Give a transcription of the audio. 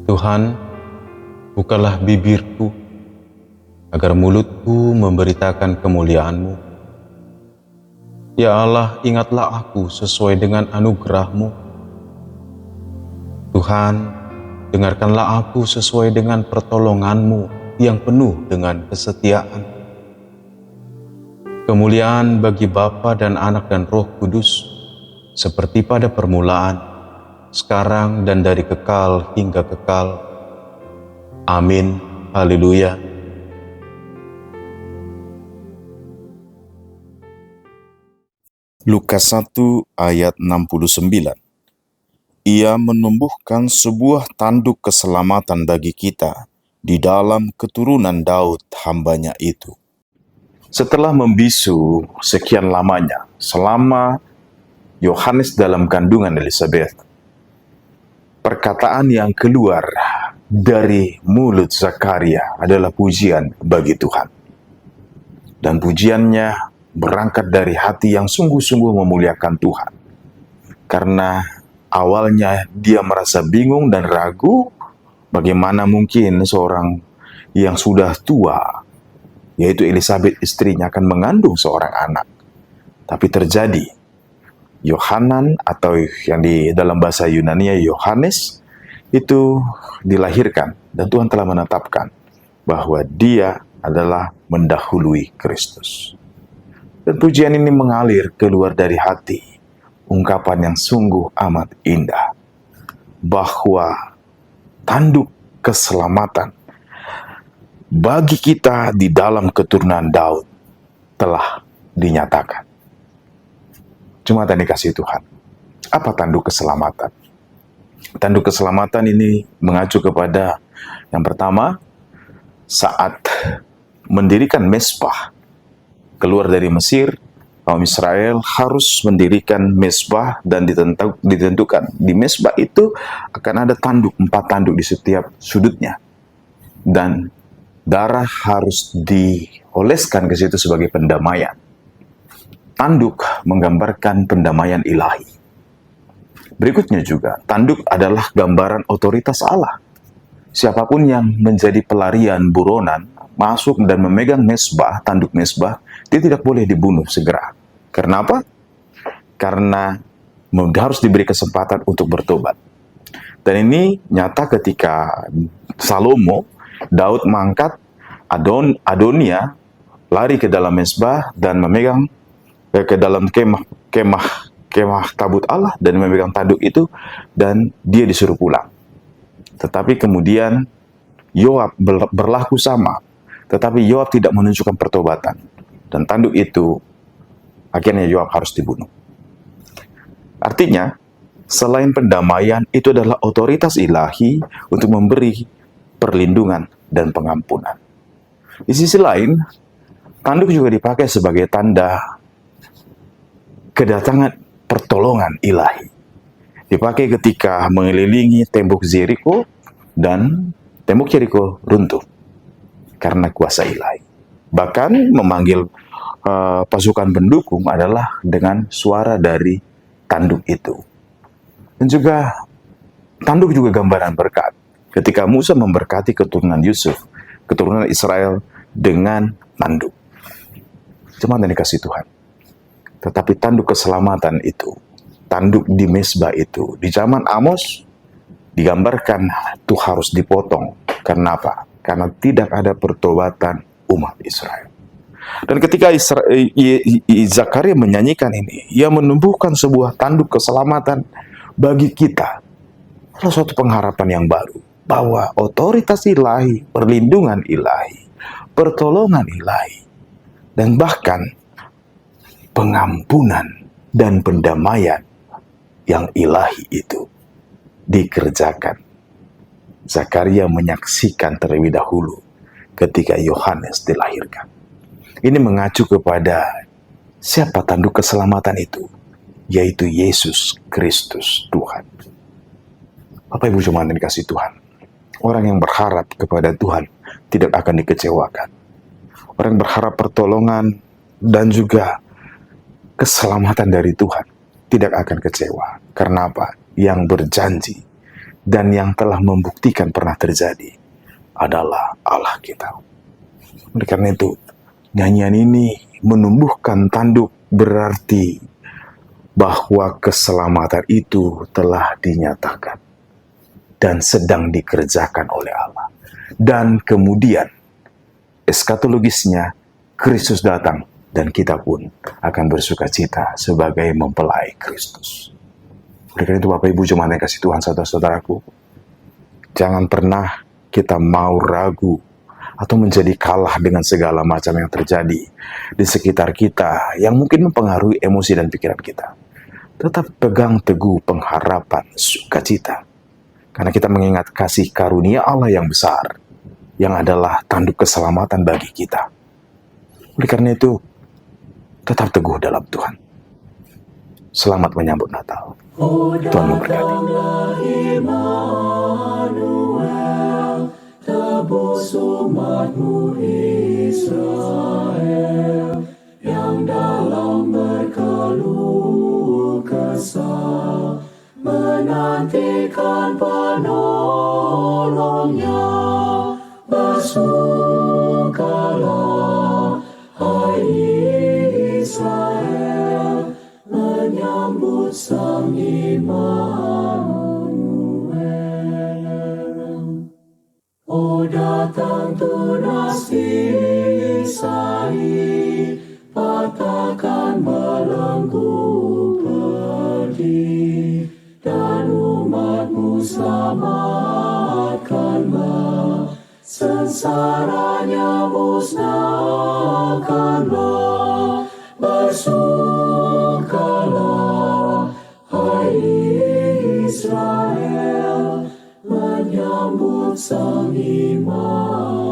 Tuhan, bukalah bibirku, agar mulutku memberitakan kemuliaan-Mu. Ya Allah, ingatlah aku sesuai dengan anugerah-Mu. Tuhan, dengarkanlah aku sesuai dengan pertolongan-Mu yang penuh dengan kesetiaan. Kemuliaan bagi Bapa dan Anak dan Roh Kudus, seperti pada permulaan, sekarang dan dari kekal hingga kekal. Amin. Haleluya. Lukas 1 ayat 69. Ia menumbuhkan sebuah tanduk keselamatan bagi kita di dalam keturunan Daud hambanya itu. Setelah membisu sekian lamanya, selama Yohanes dalam kandungan Elizabeth, perkataan yang keluar dari mulut Zakaria adalah pujian bagi Tuhan. Dan pujiannya berangkat dari hati yang sungguh-sungguh memuliakan Tuhan. Karena awalnya dia merasa bingung dan ragu, bagaimana mungkin seorang yang sudah tua, yaitu Elizabeth istrinya, akan mengandung seorang anak. Tapi terjadi. Yohanan, atau yang di dalam bahasa Yunani Yohanes, itu dilahirkan, dan Tuhan telah menetapkan bahwa dia adalah mendahului Kristus. Dan pujian ini mengalir keluar dari hati, ungkapan yang sungguh amat indah, bahwa tanduk keselamatan bagi kita di dalam keturunan Daud telah dinyatakan. Cuma tadi kasih Tuhan. Apa tanduk keselamatan? Tanduk keselamatan ini mengacu kepada yang pertama, saat mendirikan mezbah, keluar dari Mesir, kaum Israel harus mendirikan mezbah dan ditentukan. Di mezbah itu akan ada tanduk, 4 tanduk di setiap sudutnya. Dan darah harus dioleskan ke situ sebagai pendamaian. Tanduk menggambarkan pendamaian ilahi. Berikutnya juga, tanduk adalah gambaran otoritas Allah. Siapapun yang menjadi pelarian buronan, masuk dan memegang mezbah, tanduk mezbah, dia tidak boleh dibunuh segera. Karena apa? Karena harus diberi kesempatan untuk bertobat. Dan ini nyata ketika Salomo, Daud mengangkat Adonia, lari ke dalam mezbah dan memegang ke dalam kemah tabut Allah dan memegang tanduk itu, dan dia disuruh pulang. Tetapi kemudian Yoab berlaku sama, tetapi Yoab tidak menunjukkan pertobatan, dan tanduk itu akhirnya Yoab harus dibunuh. Artinya, selain pendamaian, itu adalah otoritas ilahi untuk memberi perlindungan dan pengampunan. Di sisi lain, tanduk juga dipakai sebagai tanda kedatangan pertolongan ilahi. Dipakai ketika mengelilingi tembok Jericho, dan tembok Jericho runtuh karena kuasa ilahi. Bahkan memanggil pasukan pendukung adalah dengan suara dari tanduk itu. Dan juga tanduk juga gambaran berkat. Ketika Musa memberkati keturunan Yusuf, keturunan Israel dengan tanduk. Cuma dikasih Tuhan. Tetapi tanduk keselamatan itu, tanduk di mezbah itu, di zaman Amos digambarkan itu harus dipotong. Karena apa? Karena tidak ada pertobatan umat Israel. Dan ketika Zakaria menyanyikan ini, ia menumbuhkan sebuah tanduk keselamatan bagi kita. Adalah suatu pengharapan yang baru, bahwa otoritas ilahi, perlindungan ilahi, pertolongan ilahi, dan bahkan pengampunan dan pendamaian yang ilahi itu dikerjakan. Zakaria menyaksikan terlebih dahulu ketika Yohanes dilahirkan. Ini mengacu kepada siapa tanduk keselamatan itu, yaitu Yesus Kristus Tuhan. Bapak Ibu jemaat yang dikasihi Tuhan, orang yang berharap kepada Tuhan tidak akan dikecewakan. Orang yang berharap pertolongan dan juga keselamatan dari Tuhan tidak akan kecewa. Karena apa? Yang berjanji dan yang telah membuktikan pernah terjadi adalah Allah kita. Oleh karena itu, nyanyian ini menumbuhkan tanduk, berarti bahwa keselamatan itu telah dinyatakan dan sedang dikerjakan oleh Allah. Dan kemudian eskatologisnya, Kristus datang dan kita pun akan bersuka cita sebagai mempelai Kristus. Oleh karena itu Bapak Ibu jemaat yang kasih Tuhan, saudara-saudaraku, jangan pernah kita mau ragu atau menjadi kalah dengan segala macam yang terjadi di sekitar kita yang mungkin mempengaruhi emosi dan pikiran kita. Tetap pegang teguh pengharapan, sukacita, karena kita mengingat kasih karunia Allah yang besar, yang adalah tanduk keselamatan bagi kita. Oleh karena itu, tetap teguh dalam Tuhan. Selamat menyambut Natal. Tuhan memberkati. Tebus umatmu Israel yang dalam berkeluh kesah menantikan penolongnya. Bersukalah hai Israel menyambut Sang Immanuel. Oh datang tunas Isai, patahkan belenggu pedih, dan umatmu selamatkanlah, sengsaranya musnahkanlah. Bersukalah hai Israel menyambut Sang Immanuel.